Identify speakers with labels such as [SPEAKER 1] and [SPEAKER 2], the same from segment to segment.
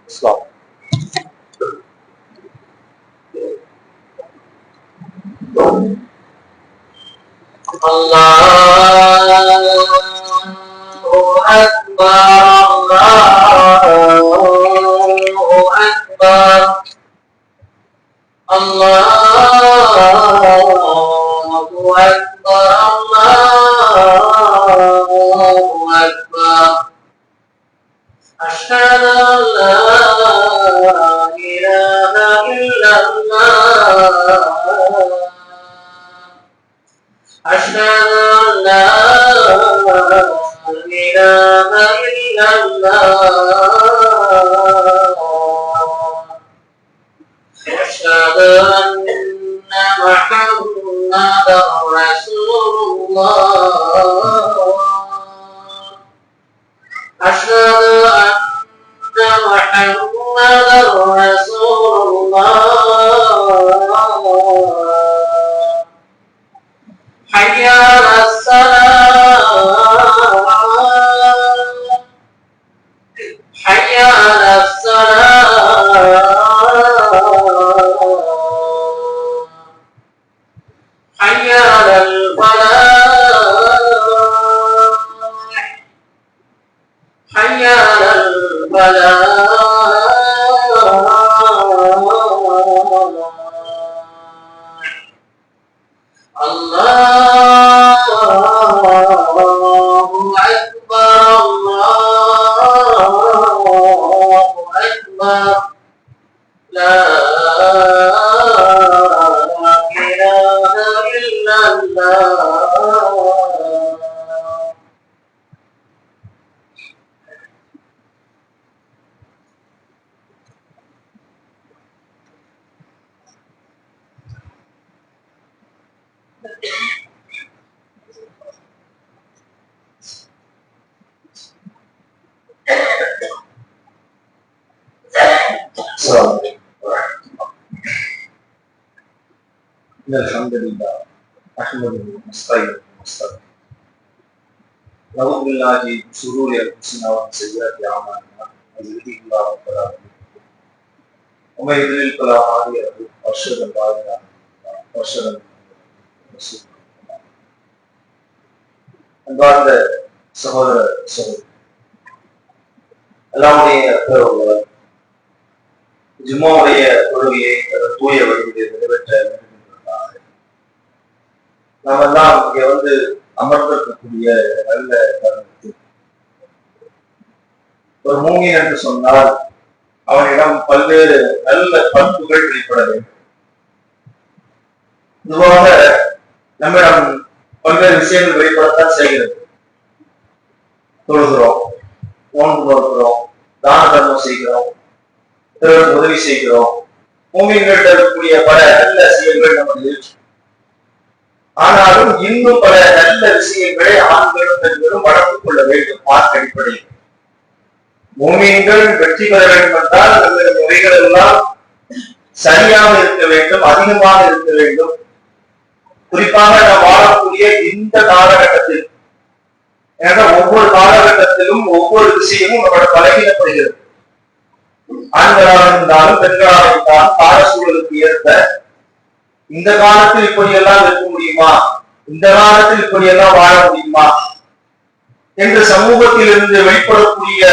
[SPEAKER 1] Islam.
[SPEAKER 2] Allahu Akbar, Allahu Akbar, Allahu Akbar, Allahu Akbar. Asyhadu an la ilaha illallah. Asyhadu an la ilaha illallah. Asyhadu anna Muhammadar Rasulullah. Asyhadu anna Muhammadar Rasulullah. Hayya 'alas salah, hayya 'alas salah, hayya 'alal falah, hayya 'alal falah. Allahu Akbar, Allahu Akbar, la ilaha illallah.
[SPEAKER 1] الحمد لله نحمده ونستعينه ونستغفره ونعوذ بالله من شرور انفسنا ومن سيئات اعمالنا من يهده الله فلا مضل له ومن يضلل فلا هادي له واشهد ان لا اله الا الله واشهد ان محمدا رسول الله. அன்பார்ந்த சகோதர சகோதரி, அல்லாஹ்வுடைய பேரருளால் ஜும்மாவுடைய தொழுகையை தூய வழியிலே நிறைவேற்ற நாம் எல்லாம் இங்க வந்து அமர்ந்திருக்கக்கூடிய நல்ல தருணத்தில் ஒரு மூமின் என்று சொன்னால் அவனிடம் பல்வேறு நல்ல பண்புகள் வெளிப்பட வேண்டும். பொதுவாக நம்மிடம் பல்வேறு விஷயங்கள் வெளிப்படத்தான் செய்கிறது. தொழுகிறோம், நோன்பு நோக்கிறோம், தான தர்மம் செய்கிறோம், பிறருக்கு உதவி செய்கிறோம். மூமின்கள்ட்ட இருக்கக்கூடிய பல நல்ல செயல்கள் நமக்கு இருக்கு. ஆனாலும் இன்னும் பல நல்ல விஷயங்களை ஆண்களும் பெண்களும் வளர்த்துக் கொள்ள வேண்டும். மார்க் அடிப்படையில் மூமின்கள் வெற்றி பெற வேண்டும் என்றால் நம்முடைய முறைகள் எல்லாம் சரியாக இருக்க வேண்டும், அதிகமாக இருக்க வேண்டும். குறிப்பாக நாம் வாழக்கூடிய இந்த காலகட்டத்தில், ஏன்னா ஒவ்வொரு காலகட்டத்திலும் ஒவ்வொரு விஷயமும் நம்மளோட பலகீனப்படுகிறது. ஆண்களாக இருந்தாலும் பெண்களாக இருந்தாலும் கால சூழலுக்கு ஏற்ப இந்த காலத்தில் இப்படியெல்லாம் இருக்க முடியுமா, இந்த காலத்தில் இப்படியெல்லாம் வாழ முடியுமா என்று சமூகத்தில் இருந்து வெளிப்படக்கூடிய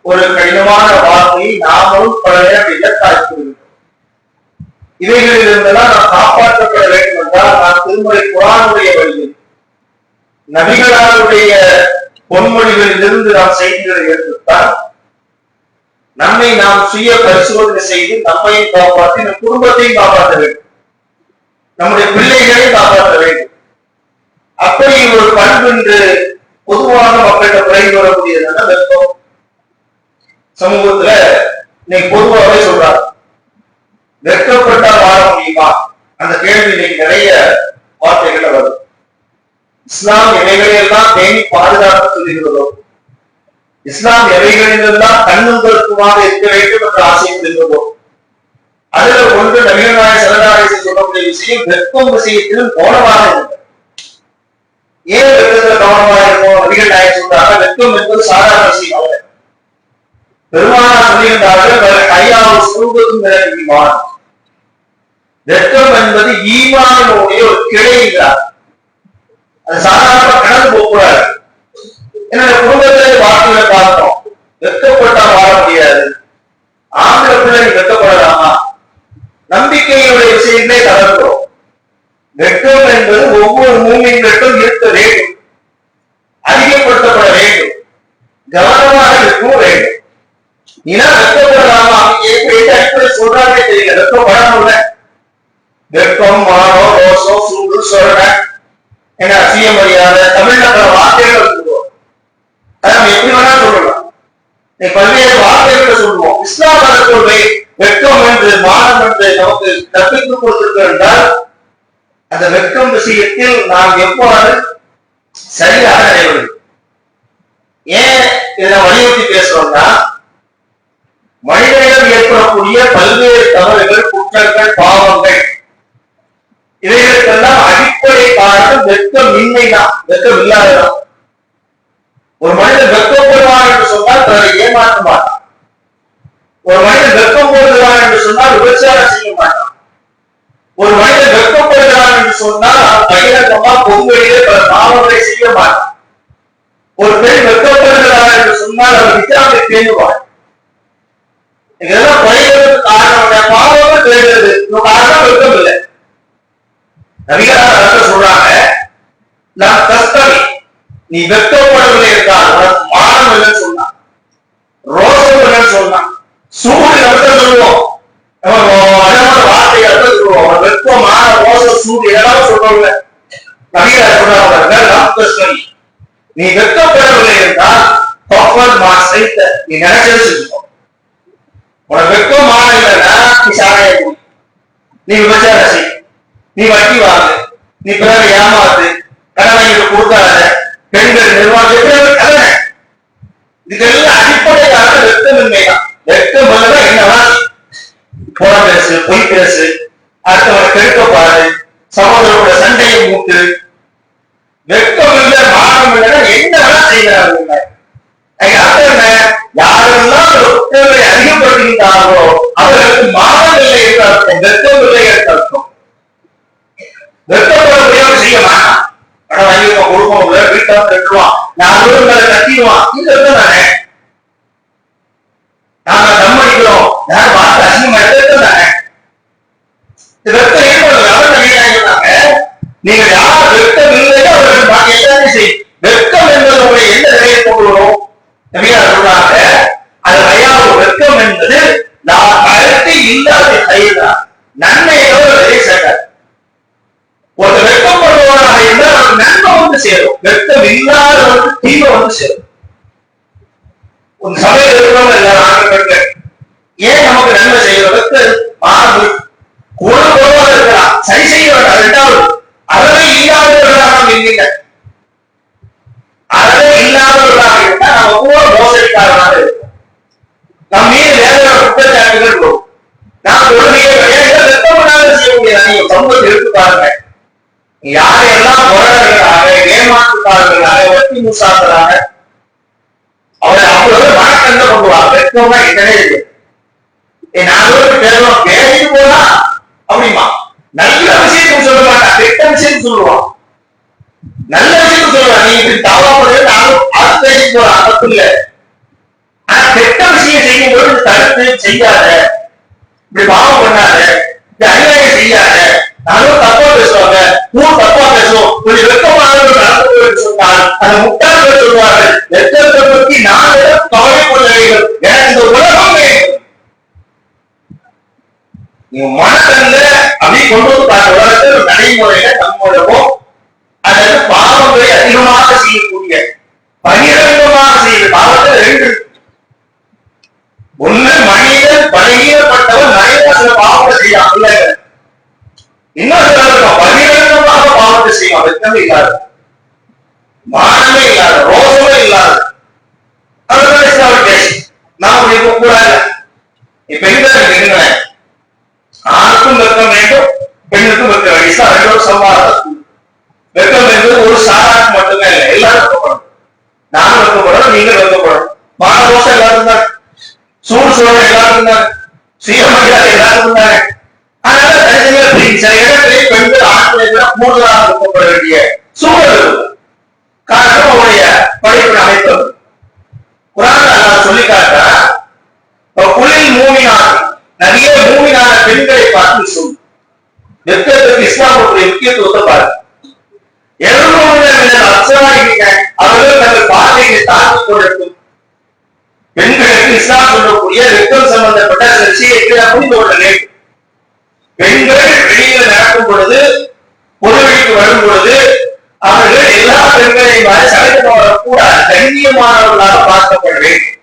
[SPEAKER 1] ஒரு கடினமான வார்த்தையை நாமும் பல நேரம் இலக்காய்க்கிறோம். இவைகளில் இருந்தெல்லாம் நாம் காப்பாற்றப்பட வேண்டும் என்றால் நாம் திருமறை குர்ஆனுடைய வழியில் நபிகளாருடைய பொன்மொழிகளில் இருந்து நாம் செய்திகளை எடுத்துத்தான் நம்மை நாம் சுய பரிசோதனை செய்து நம்மையும் காப்பாற்றி நம் குடும்பத்தையும் காப்பாற்ற வேண்டும், நம்முடைய பிள்ளைகளை காப்பாற்ற வேண்டும். அப்படி ஒரு பண்பு என்று பொதுவான மக்களிடம் குறைந்து வரக்கூடியதுன்னா வெப்பம். சமூகத்துல இன்னைக்கு பொதுவாகவே சொல்றாங்க, வெட்கப்பட்டா வாழ முடியுமா? அந்த கேள்வி இன்னைக்கு நிறைய வார்த்தைகள் வருது. இஸ்லாம் எவைகளையெல்லாம் பேணி பாதுகாக்க சொல்லுகிறதோ, இஸ்லாம் எவைகளிலெல்லாம் கண்ணும் கருத்துமாக இருக்க வேண்டும் என்ற ஆசைப்படுகிறதோ, அதுல ஒன்று நபிகள் நாயகம் ஸல்லல்லாஹு அலைஹி வஸல்லம் சொல்லக்கூடிய விஷயம் வெட்கம் விஷயத்திலும் கவனமாக இருக்கும். ஏன் வெட்கத்துல கவனமாக இருக்கும்? நபிகள் நாயகம் சொல்றாங்க, வெட்கம் என்பது சாதாரண விஷயம் அல்ல. பெருமானார் சொல்லுகின்றார்கள் கையால் சொல்வதும் விளங்குவான். வெட்கம் என்பது ஈமானுடைய ஒரு கிளை என்றார். அது சாதாரண கடந்து போகக்கூடாது. என்னுடைய குடும்பத்திலே வாழ்க்கையில பார்த்தோம், வெட்கப்பட்டா வாழ முடியாது. ஆம்பளை பிள்ளை வெட்கப்படலாமா? நம்பிக்கையுடைய விஷயங்களே தகர்க்கிறோம். வெட்கம் என்பது ஒவ்வொரு மூமின்களுக்கும் இருக்க வேண்டும், அதிகப்படுத்தப்பட வேண்டும், கவனமாக இருக்கவும் வேண்டும். ஏன்னா வெட்கப்படலாமா அடிப்படை சொல்றாங்களே தெரியல. வெட்கப்படணும்ல. வெட்கம், மானம், ரோசம், சூடு, சொரண, என்ன சுயமரியாதை, தமிழ்ல பல வார்த்தைகள் சொல்லுவோம். அதை நம்ம எப்படி வேணா சொல்லலாம். பல்வேறு வார்த்தைகளை சொல்லுவோம். இஸ்லாம் கொள்கை வெட்கம் என்று மானம் என்று நமக்கு கற்பித்துக் கொடுத்திருக்க என்றால் அந்த வெட்கம் விஷயத்தில் நாம் எவ்வாறு சரியாக நடைபெறும். ஏன் இதை வலியுறுத்தி பேசுறோம்னா, மனிதனிடம் ஏற்படக்கூடிய பல்வேறு தவறுகள், குற்றங்கள், பாவங்கள், இவைகளுக்கெல்லாம் அடிப்படை காரணம் வெட்கமின்மை தான், வெட்கம் இல்லாததான். ஒரு மனிதன் வெட்கப்படுவான் என்று சொன்னால் பிறரை ஏமாற்ற மாட்டான். ஒரு மனிதன் வெட்கம் போடுகிறான் என்று சொன்னால் விபச்சாரம் செய்ய மாட்டான். ஒரு மனிதன் வெட்கப்படுகிறான் என்று சொன்னால் பகிரங்கமா பொங்கலிலே பல பாவங்களை செய்ய மாட்டான். ஒரு பெண் வெட்கப்படுகிறார் என்று சொன்னால் அவர் விசாரணை பேணுவார். இதெல்லாம் குறைகிறதுக்கு காரணம் பாவங்கள் தெரிகிறது, காரணம் வெட்கம் இல்லை. நபிகளார் சொல்றாங்க, நான் கஷ்டம் நீ வெட்கப்படவில்லை என்றால் உனக்கு மானம் இல்லைன்னு சொன்னான், ரோசம் இல்லைன்னு சொன்னான், சூடு இடத்த சொல்லுவோம், வார்த்தை இடத்த சொல்லுவோம், வெட்கம், மான, ரோசம், சூடு இதெல்லாம் சொல்றோம்ல. நபிகளார் சொல்றாங்க, நீ வெட்கப்படவில்லை என்றால் நீ நினைச்சது செஞ்சுக்கோ. உனக்கு வெட்கம் மானம் இல்லைன்னா நீ சாலையை போய், நீ விபச்சாரம் செய், நீ வட்டி வாங்கு, நீ பிறகு ஏமாத்து, கடனை கொடுக்காத, பெண்கள் நிர்வாகம் கடனை, இதுக்கெல்லாம் அடிப்படை காரணம் வெட்கமின்மை தான். வெட்கம் இல்லைன்னா என்னவா போன பேசு, பொய் பேசு, அடுத்தவரை கெடுக்க பாரு, சகோதரோட சண்டையை மூட்டு. வெட்கம் இல்லை, மானம் இல்லைன்னா என்ன வேணா செய்யறாங்க. யாரெல்லாம் குற்றங்களை அதிகப்படுத்துகின்றார்களோ அவர்களுக்கு மானம் இல்லை என்று அர்த்தம், வெட்கம் இல்லை என்று அர்த்தம். வெட்கப்பட முடியாம செய்ய மாட்டான். படம் வாங்கி கொடுப்போம், வீட்டை கட்டுவான், 4 பேர் கட்டிடுவான். இது தானே நாங்க தம் அடிக்கிறோம், யாரும் பார்த்து அசிங்கமா தானே. வெட்கம் ஏற்படுறாங்க. நீங்க யார் வெட்கம் இல்லையோ அவர்கள் பாக்கி எல்லாத்தையும் செய்யும். வெட்கம் என்பது உங்களை எந்த நிலையை கொண்டு வரும்? சொல்றாங்க, அது ஐயாவது வெட்கம் என்பது நான் கருத்து இல்லாத செயல்தான், நன்மையோட விலை சேர்க்காது. ஒரு வெட்கப்படுவதாக இருந்தால் அவருக்கு நன்மை வந்து சேரும், வெட்கம் இல்லாதவருக்கு தீமை வந்து சேரும். ஒரு சபையில் இருக்கிறவங்க எல்லாரும் ஆண்கள் பெண்கள் ஏன் நமக்கு நன்மை செய்யறோம்? வெட்கம் மாறு குணமாக இருக்கலாம், சரி செய்ய வேண்டாம். 2வது அறவே இல்லாதவர்களாக நாம் இல்லை, அறவே இல்லாதவர்களாக இருந்தால் நம்ம ஒவ்வொரு மோசடிக்காரனாக இருக்கும். நம் மீது வேற குற்றச்சாட்டுகள் இருக்கும். நாம் தொழுகையை வெட்கப்படாத செய்ய முடியாது. நீங்க சமூகத்தில் எடுத்து பாருங்க, யாரையெல்லாம் முரடர்களாக, ஏமாற்றுக்காரர்களாக, வட்டி மூசாக்களாக அவரை அவ்வளவு வணக்கங்க பண்ணுவாங்க. வெட்கமா என்னன்னே இருக்கு. 4 பேரும் பேசிட்டு போனா அப்படிமா நல்ல விஷயத்துக்கு சொல்ல மாட்டான், கெட்ட விஷயம் சொல்லுவான். நல்ல விஷயம் சொல்லுவான், நீ இப்படி தவறா போறது நானும் பார்த்து பேசிட்டு போறான், தப்பு இல்லை. ஆனா கெட்ட விஷயம் செய்யும் போது தடுத்து செய்யாத, இப்படி பாவம் பண்ணாத, இப்படி அநியாயம் செய்யாத, நானும் தப்பா பேசுவாங்க, தப்பா பேசுவோம், கொஞ்சம் வெட்கமானவர்கள் நடந்து சொன்னால் அந்த முட்டாள்கள் சொல்வார்கள், வெட்கத்தை பற்றி நான் கவலைப்படுகிறீர்கள், எனக்கு இந்த உலகம் வேண்டும். நீங்க மனக்கல்ல அப்படி கொண்டு வந்து உலகத்தில் ஒரு நடைமுறையில நம்மளவோ அல்லது பாவங்களை அதிகமாக செய்யக்கூடிய பகிரங்கமாக செய்ய பாவத்தில் 2. ஒண்ணு மனிதன் பலகீனப்பட்டவன் நிறைய சில பாவங்களை செய்யலாம், பிள்ளைகள். இன்னும் சில பகிரங்கமாக பாவத்தை செய்யலாம், வெட்கமே இல்லாத, மானமே இல்லாத, ரோசமே இல்லாத. நாம் இப்ப கூடாது. பெண்கள் ஆணுக்கும் வெட்கம் வேண்டும், பெண்ணுக்கும் வெட்கம் வேண்டும். 2 சம்பாதம். வெட்கம் என்பது ஒரு சாராக்கு மட்டுமே இல்லை, எல்லாரும் வெட்கப்படும். நானும் வெட்கப்படணும், நீங்க வெட்கப்படணும். மான ரோசம் எல்லாரும் தான். சூடு சோழ எல்லாரும் இருந்தாங்க, சுயமரியாதை எல்லாரும் இருந்தாங்க. அதனால தனித்தனியா சில இடங்களில் பெண்கள் ஆண்களை விட கூடுதலாக கொடுக்கப்பட வேண்டிய சூழல் காரணம் அவருடைய படிப்பு அமைப்பு. குரான் அல்லாஹ் சொல்லி காட்டுறான், குளில் மூமினான், நிறைய மூமினான பெண்களை பார்த்து சொல்லு. வெட்கத்துக்கு இஸ்லாமுடைய முக்கியத்துவத்தை பாருங்க. அவர்கள் தங்கள் பாதையை தாக்கிக் கொள்ளட்டும். பெண்களுக்கு இஸ்லாம் சொல்லக்கூடிய வெட்கம் சம்பந்தப்பட்ட சில விஷயங்களை புரிந்து கொள்ள வேண்டும். பெண்கள் வெளியில நடக்கும் பொழுது, பொதுவெளிக்கு வரும் பொழுது அவர்கள் எல்லா பெண்களையும் சகஜமானக்கூடாது, கண்ணியமானவர்களாக பார்க்கப்பட வேண்டும்,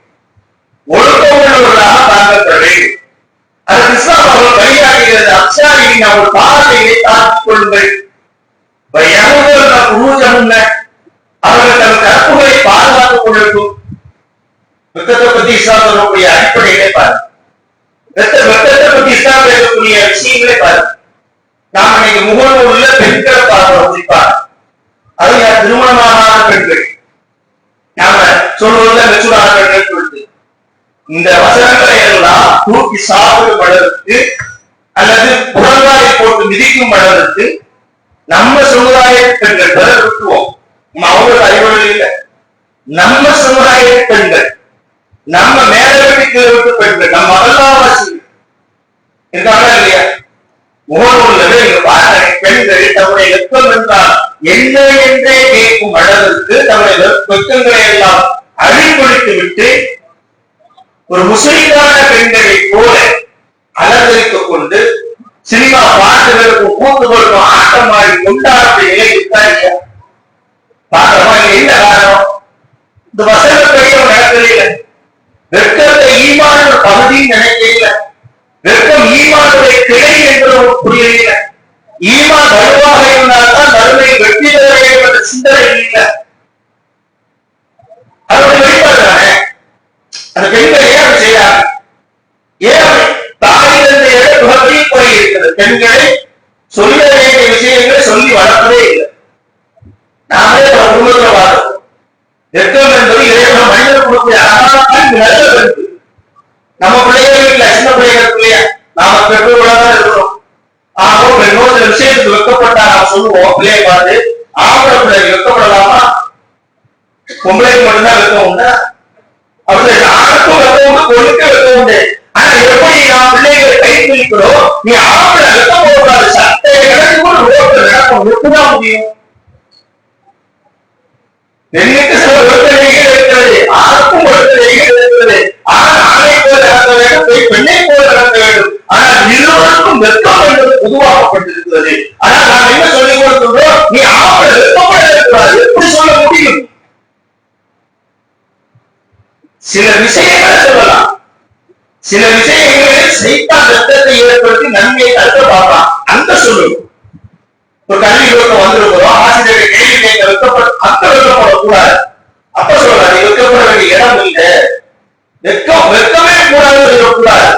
[SPEAKER 1] ஒழுக்கமுள்ளவர்களாக பார்க்கப்பட வேண்டும். அதற்கு இஸ்லாம் அவர்கள் வழிகாட்டுகிறது. அப்சாரியின் அவர் பாதையை தாக்கிக் கொள்ளுங்கள், அவர்கள் தன் கற்புகளை பாதுகாத்துக் கொண்டிருக்கும். வெட்கத்தை பத்தி இஸ்லாம் சொல்லக்கூடிய அடிப்படையிலே பாருங்க. வெட்கத்தை பத்தி இஸ்லாம் பேசக்கூடிய விஷயங்களே பாருங்க. நாம் இன்னைக்கு முகநூல்ல பெண்களை பார்க்கிறோம். குறிப்பாக அது யார் திருமணமான பெண்கள், நாம சொல்வதில் மெச்சூரான பெண்கள் சொல்லிட்டு இந்த வசனங்களை எல்லாம் தூக்கி சாப்பிடும் அளவுக்கு அல்லது புறங்காலை போட்டு மிதிக்கும் அளவுக்கு நம்ம சமுதாய பெண்கள் விட்டுவோம். அவங்களுக்கு அறிவுகள் இல்லை. நம்ம சமுதாய பெண்கள், நம்ம மேல வீட்டுக்கு விட்டு பெண்கள், நம்ம மகளாவாசி இருக்காங்களா இல்லையா? முகநூல்ல இங்க பாருங்க, பெண்கள் தம்முடைய வெப்பம் என்றால் என்ன என்றே கேட்கும் அளவிற்கு தம்முடைய வெப்பங்களை எல்லாம் அழிப்பொழித்து விட்டு ஒரு முஸ்லிமான பெண்களை போல அலங்கரித்துக் கொண்டு சினிமா பாட்டுகளுக்கும் கூட்டுகளுக்கும் ஆட்டமாடி கொண்டாடக்கூடிய நிலை இருக்காங்க. பாக்கிறோமா? என்ன காரணம்? இந்த வசனப்படி நடக்கல. வெட்கத்தை ஈமான ஒரு பகுதின்னு நினைக்கல. வெட்கம் ஈமானுடைய கிளை என்று புரியல. ஈமான் வலுவாக இருந்தால்தான் மறுமை வெற்றி பெற வேண்டும் என்ற சிந்தனை இல்லை. அதோட வெளிப்பாடு தானே. அந்த பெண்கள் ஏன் அப்படி செய்யறாங்க? ஏன் தாய் தந்தையை புகழ்ச்சி போய் இருக்கிறது? பெண்களை சொல்ல வேண்டிய விஷயங்களை சொல்லி வளர்ப்பதே இல்லை. நாமே குடும்பத்தில் வாழ்றோம். வெட்கம் என்பது இறைவன் மனிதன் கொடுக்கக்கூடிய நல்ல பெண். நம்ம பிள்ளைகள் வீட்டுல சின்ன பிள்ளைகள் இல்லையா, நாம பெற்றோர்களாக இருக்கிறோம். ஆகோ பெண்ணோ சில விஷயத்துக்கு வெட்கப்பட்டா நாம் சொல்லுவோம் பிள்ளையை பார்த்து, ஆம்பளை பிள்ளைக்கு வெட்கப்படலாமா? பொம்பளைக்கு மட்டும்தான் வெட்கம் உண்டா? அப்படி ஆணுக்கும் வெட்கம் உண்டு, பொண்ணுக்கு வெட்கம் உண்டு. ஆனா எப்படி நாம் பிள்ளைகளை கை பிடிக்கிறோம்? நீ ஆம்பளை வெட்கம் போடக்கூடாது, சட்டை கிடக்கு கூட ரோட்ல நடக்கும், வெட்டுதான் முடியும். பெண்ணுக்கு சில ஒழுக்கலைகள் இருக்கிறது, ஆணுக்கும் ஒழுக்கலைகள் இருக்கிறது. ஆனால் ஆணை போல நடக்க வேண்டும், பெண்ணை போல நடக்க வேண்டும். ஆனால் இருவருக்கும் வெட்கம் என்பது பொதுவாக்கப்பட்டிருக்கிறது. ஆனால் நாம் என்ன சொல்லிக் கொடுக்கின்றோம்? நீ ஆம்பளை வெட்கப்பட இருக்கிறார், எப்படி சொல்ல முடியும்? சில விஷயங்களை சொல்லலாம், சில விஷயங்களில் சைத்தான் வெட்கத்தை ஏற்படுத்தி நன்மையை தடுக்க பார்க்கலாம். அந்த சொல்லுவோம். ஒரு கல்வி நோக்கம் வந்திருக்கிறோம், ஆசிரியரை கேள்வி கேட்க வெட்கப்பட அந்த வெட்கப்படக்கூடாது. அப்ப சொல்றாரு, வெட்கப்பட வேண்டிய இடம் இல்லை, வெட்கமே கூடாது சொல்லக்கூடாது,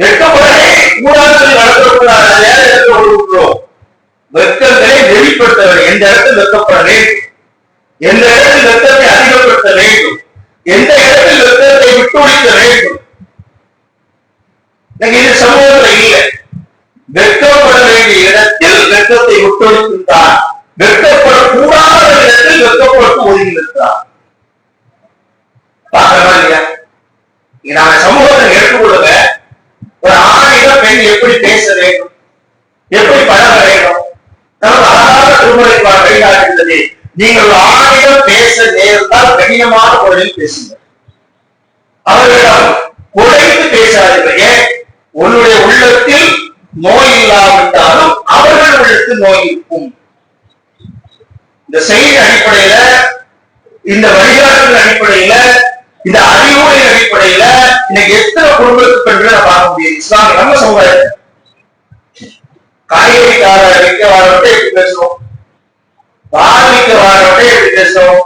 [SPEAKER 1] வெட்கப்படவே கூடாது சொல்லி வளர்க்கக்கூடாது. வேற இடத்துல கொடுக்கிறோம். வெட்கங்களை வெளிப்படுத்த வேண்டும். எந்த இடத்தில் வெட்கப்பட வேண்டும், எந்த இடத்தில் வெட்கத்தை அதிகப்படுத்த வேண்டும், எந்த இடத்தில் வெட்கத்தை விட்டு ஒழிக்க வேண்டும். இது சமூகத்தில் இல்லை. வெட்கப்பட வேண்டிய இடத்தில் வெட்கத்தை விட்டொழிக்கின்றான், வெட்கப்படக்கூடாத இடத்தில் வெட்கப்படுத்த ஒதுங்கி நிற்கிறான். பார்க்கறா இல்லையா? நாம சமூகத்தை எடுத்துக்கொள்ளுங்க. ஒரு ஆணிடம் பெண் எப்படி பேச வேண்டும், எப்படி பழக வேண்டும், நமக்கு அழகாக திருமுறை வழிகாட்டுகிறது. நீங்கள் ஒரு ஆணிடம் பேச நேர்ந்தால் கடினமான குரலில் பேசுங்கள். அவர்களிடம் குறைத்து பேசாதீர்கள். ஏன்? உன்னுடைய உள்ளத்தில் நோய் இல்லாவிட்டாலும் அவர்கள் உள்ளத்தில் நோய் இருக்கும். இந்த செய்தி அடிப்படையில, இந்த வழிகாட்டுதல் அடிப்படையில, இந்த அறிவுரையின் அடிப்படையில இன்னைக்கு எத்தனை குடும்பத்துக்கு பெண்களை பார்க்க முடியும்? இஸ்லாமிய நம்ம சமுதாயத்தில் காய்கறிக்கார விற்க வாரவட்டை எப்படி பேசுறோம், பால் விற்க வாரவட்டை எப்படி பேசுறோம்,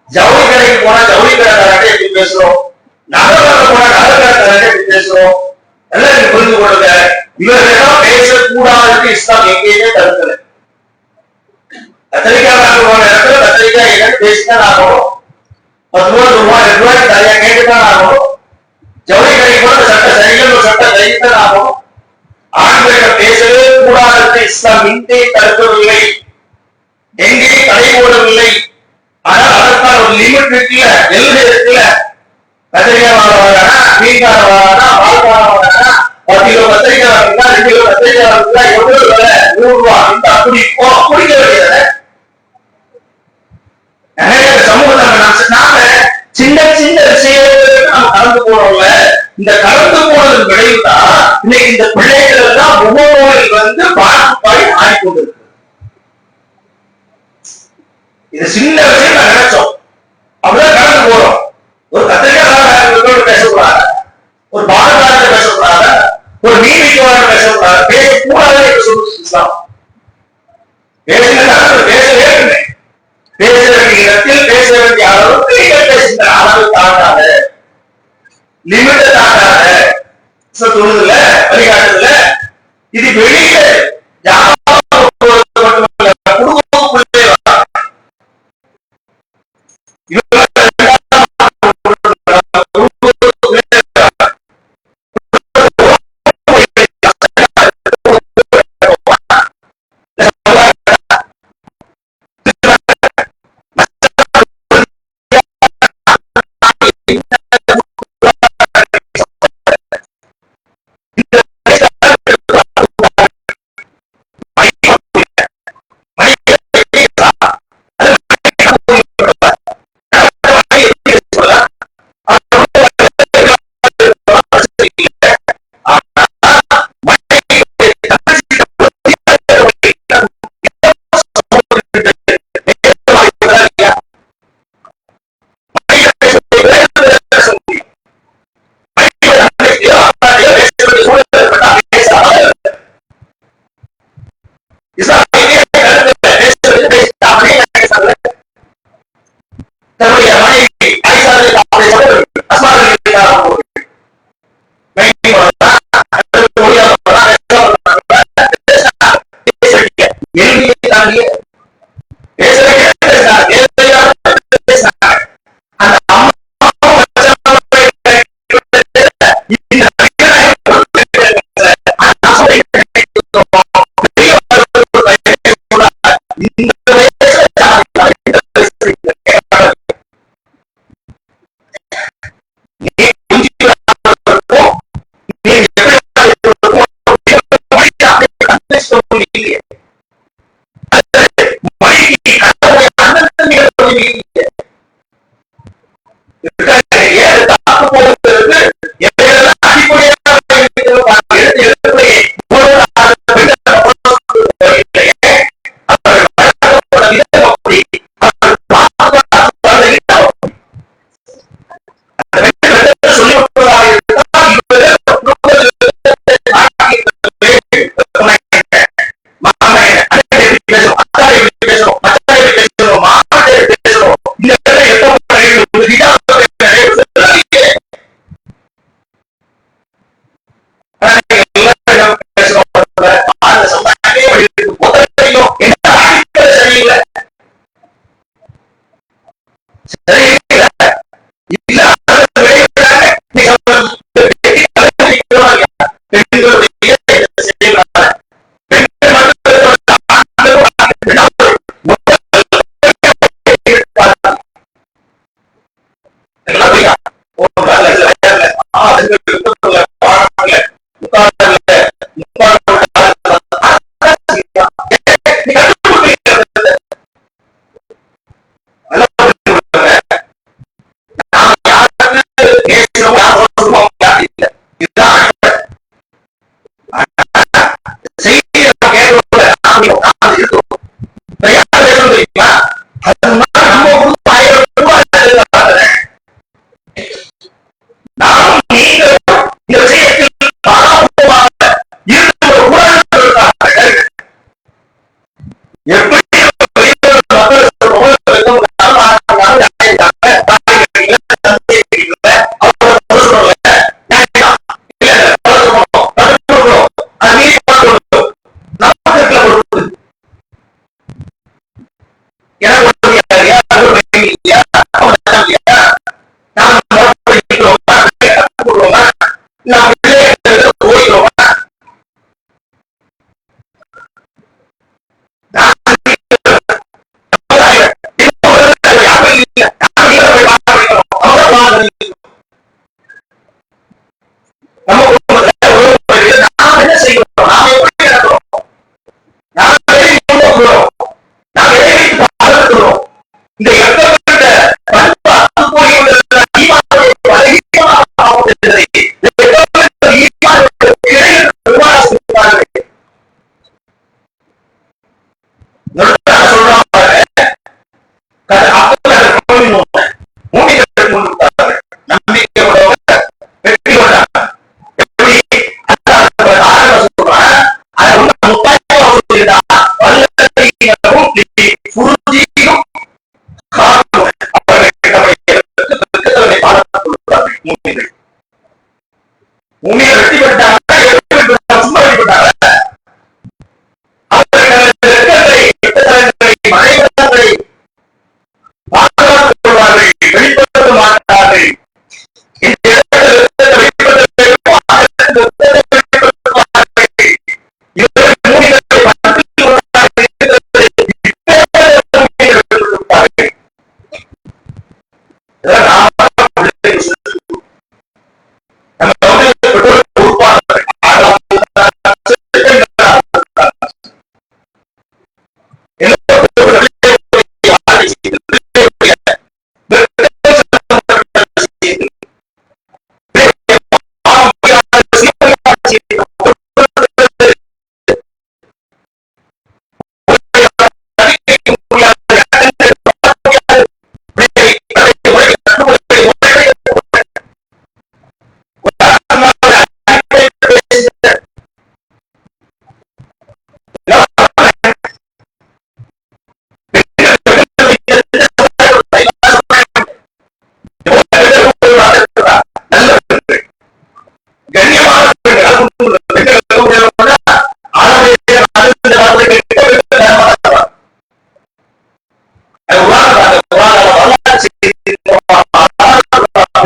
[SPEAKER 1] ஜவுளி கடைக்கு போனா ஜவுளி கடைக்காரர்கிட்ட எப்படி பேசுறோம், நகர்வர போனா நகர்காரர்கிட்ட எப்படி பேசுறோம், எல்லாம் நீங்க புரிந்து கொள்ளுங்க. இவர்களெல்லாம் பேசக்கூடாது இஸ்லாம் எங்கேயுமே தடுக்கல. கத்திரிக்காய் வாங்க போன இடத்துல கத்திரிக்காய் என்னன்னு பேசிதான் ஆகணும். 10 ரூபாய் 2 ரூபாய்க்கு தனியா கேட்டுதான் ஆகணும். ஜவுளி கடை கூட சட்ட சரிகள் ஒரு சட்ட தைத்தான் ஆகும். ஆண்களிடம் பேசவே கூடாது இஸ்லாம் இங்கே தடுக்கவில்லை, எங்கே தடை போடவில்லை. ஆனால் அதற்கான ஒரு லிமிட் இருக்குல்ல, எல்லை இருக்குல்ல. கத்திரிக்காய் வாங்க, மீன்கார வாங்கினா, வாழ்கார வாங்கினா, 10 கிலோ கத்திரிக்காய் வாங்கினா, 2 கிலோ கத்திரிக்காய் வாங்கினா எவ்வளவு விலை? 100 ரூபாய். இந்த அப்படி குடிக்க வேண்டியது. சமூகத்தை நாம சின்ன சின்ன விஷயங்களுக்கு நாம் கலந்து போறோம்ல, இந்த கலந்து போனதன் விளைவு தான் இன்னைக்கு இந்த பிள்ளைகள் தான் முகநூலில் வந்து பாய் ஆடிக்கொண்டிருக்கு. இது சின்ன விஷயம் நான் நினைச்சோம், அப்படிதான் கடந்து போறோம். ஒரு கத்திரிக்காய் பேசக்கூடாது, ஒரு பாடகாரத்தை பேசக்கூடாது, ஒரு மீனிக்கார பேசக்கூடாது, பேசக்கூடாது என்று சொல்லிக்கலாம். பேசவே இல்லை. பேச வேண்டிய இடத்தில் பேச வேண்டிய அளவுக்கு நீங்கள் பேசுகிற அளவு தாண்டாத, லிமிட்ட தாண்டாத சொல்லுதுல வழிகாட்டுல. இது வெளியே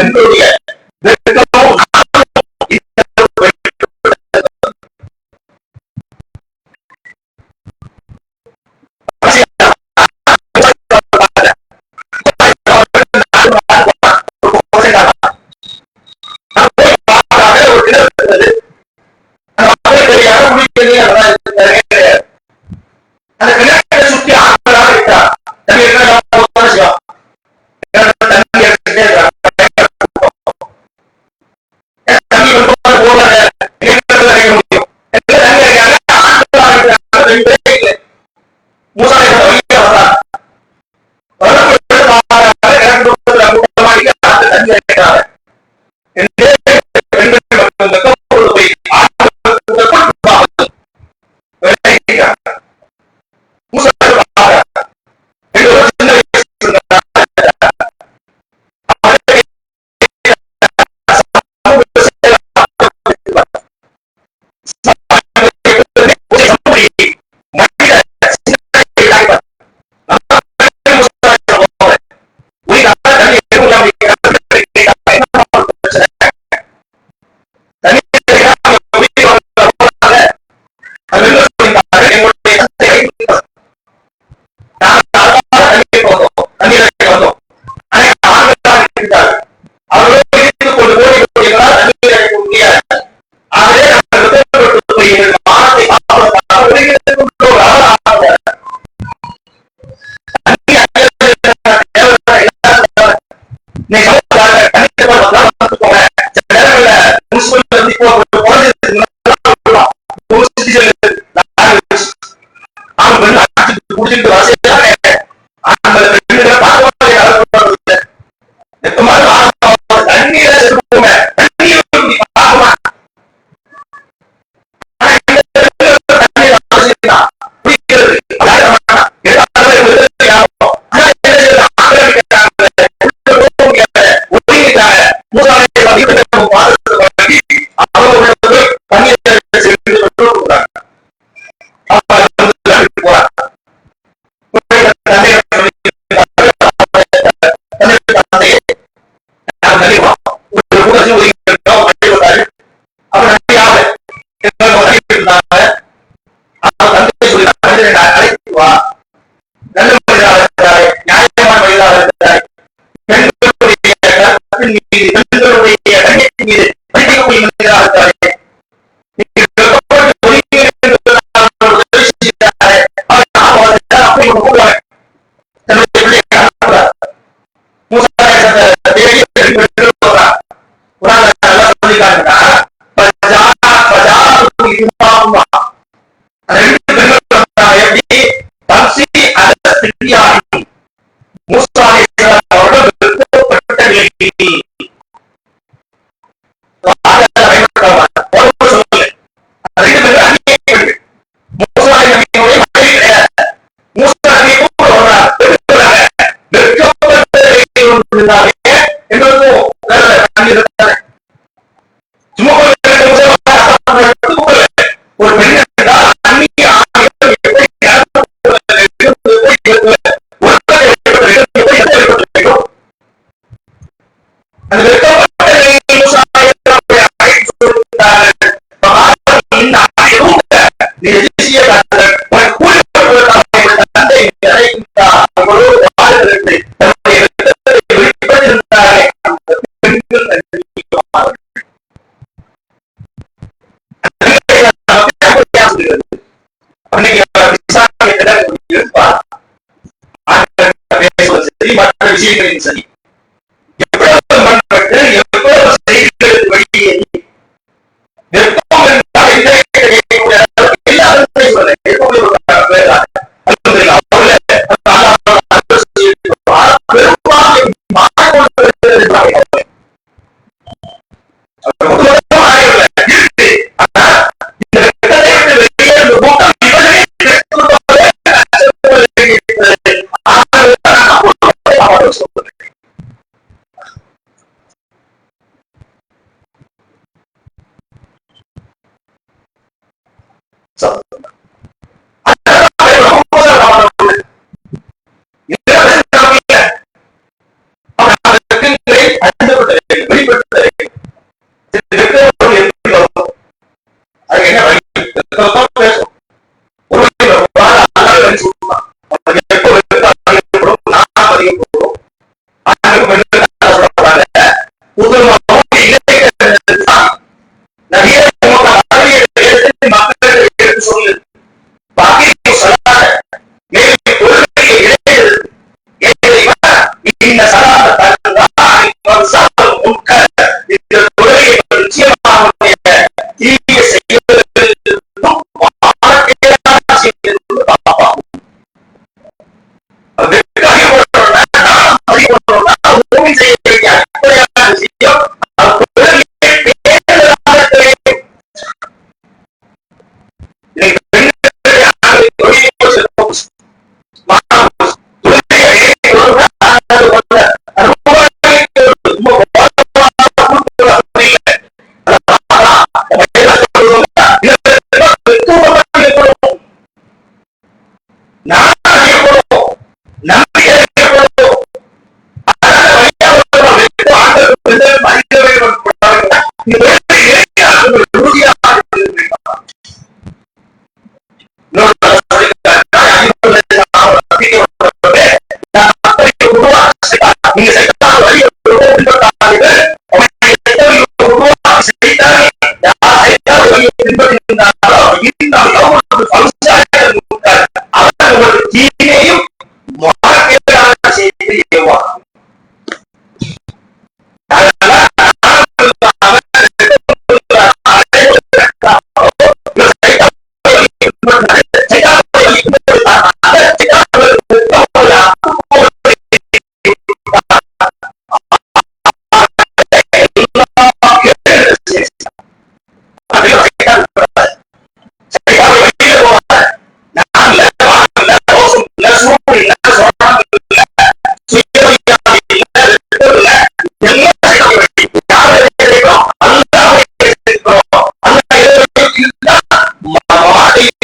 [SPEAKER 1] பெண்களுடைய வெட்கமும் விஷயங்களின் சரி எவ்வளவு மண்பட்டு எவ்வளவு செய்திகளுக்கு வெளியேறி வெப்பம் என்றால் எல்லாரும் நான் அறியப்படுவோம், நம்பிக்கை அறியப்படுவோம். தீமையும் செய்து ஏவான்.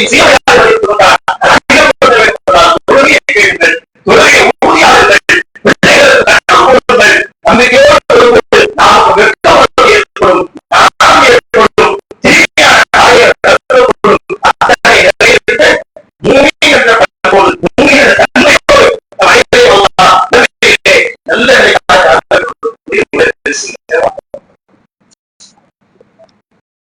[SPEAKER 1] See